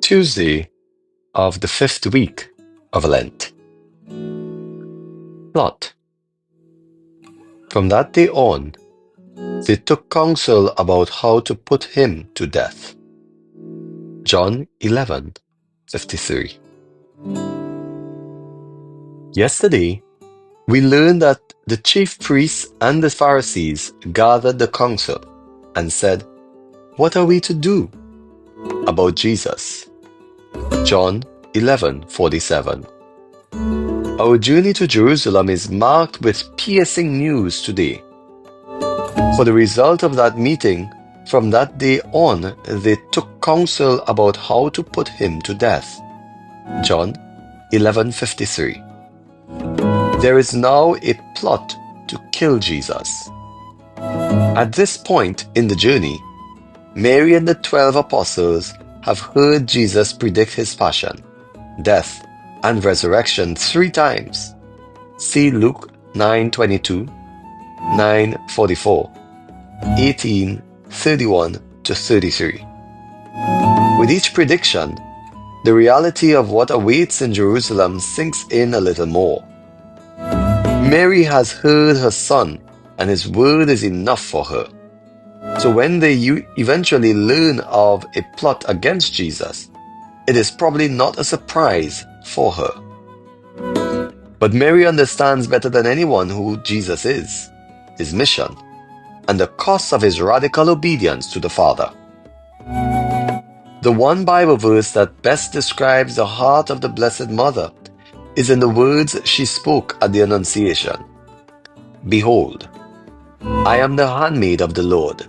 Tuesday of the 5th week of Lent. Plot. From that day on, they took counsel about how to put him to death. John 11:53. Yesterday, we learned that the chief priests and the Pharisees gathered the council and said, "What are we to do about Jesus?" John 11:47. Our journey to Jerusalem is marked with piercing news today. For the result of that meeting, from that day on, they took counsel about how to put him to death. John 11:53. There is now a plot to kill Jesus. At this point in the journey, Mary and the 12 apostles have heard Jesus predict his passion, death, and resurrection 3 times. See Luke 9:22, 9:44, 18:31-33. With each prediction, the reality of what awaits in Jerusalem sinks in a little more. Mary has heard her son, and his word is enough for her. So when they eventually learn of a plot against Jesus, it is probably not a surprise for her. But Mary understands better than anyone who Jesus is, his mission, and the cost of his radical obedience to the Father. The one Bible verse that best describes the heart of the Blessed Mother is in the words she spoke at the Annunciation. "Behold, I am the handmaid of the Lord.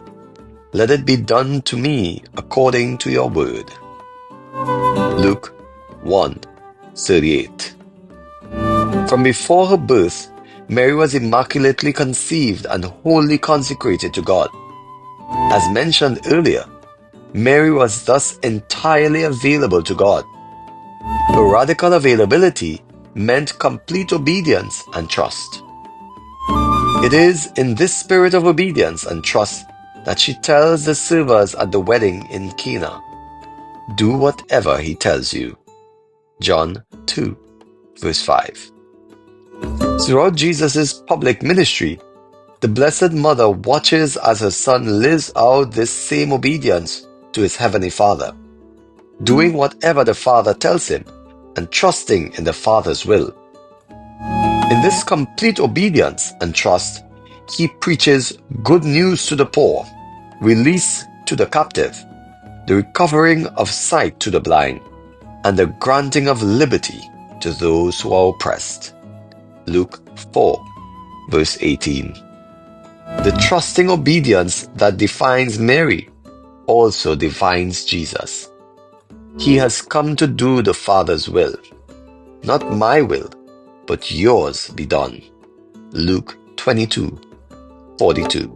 Let it be done to me according to your word." Luke 1:38. From before her birth, Mary was immaculately conceived and wholly consecrated to God. As mentioned earlier, Mary was thus entirely available to God. Her radical availability meant complete obedience and trust. It is in this spirit of obedience and trust that she tells the servers at the wedding in Cana, "Do whatever he tells you." John 2:5. Throughout Jesus' public ministry, the Blessed Mother watches as her Son lives out this same obedience to his Heavenly Father, doing whatever the Father tells him and trusting in the Father's will. In this complete obedience and trust, he preaches good news to the poor, release to the captive, the recovering of sight to the blind, and the granting of liberty to those who are oppressed. Luke 4:18. The trusting obedience that defines Mary also defines Jesus. He has come to do the Father's will. "Not my will, but yours be done." Luke 22:42.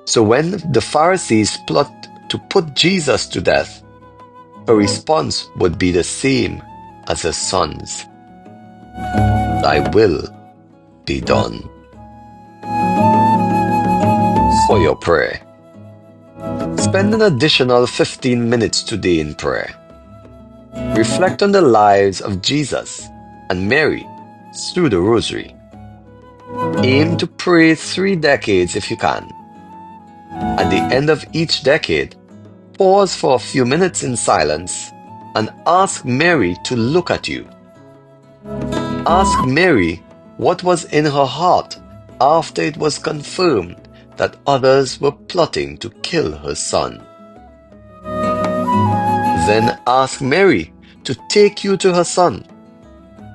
So when the Pharisees plot to put Jesus to death, her response would be the same as her son's. "Thy will be done." For your prayer. Spend an additional 15 minutes today in prayer. Reflect on the lives of Jesus and Mary through the Rosary. Aim to pray 3 decades if you can. At the end of each decade, pause for a few minutes in silence and ask Mary to look at you. Ask Mary what was in her heart after it was confirmed that others were plotting to kill her son. Then ask Mary to take you to her son.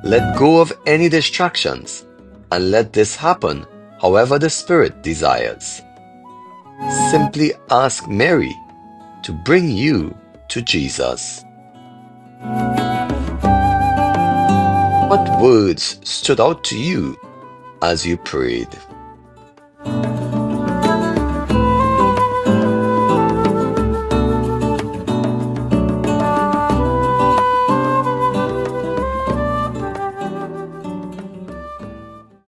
Let go of any distractions and let this happen however the Spirit desires. Simply ask Mary to bring you to Jesus. What words stood out to you as you prayed?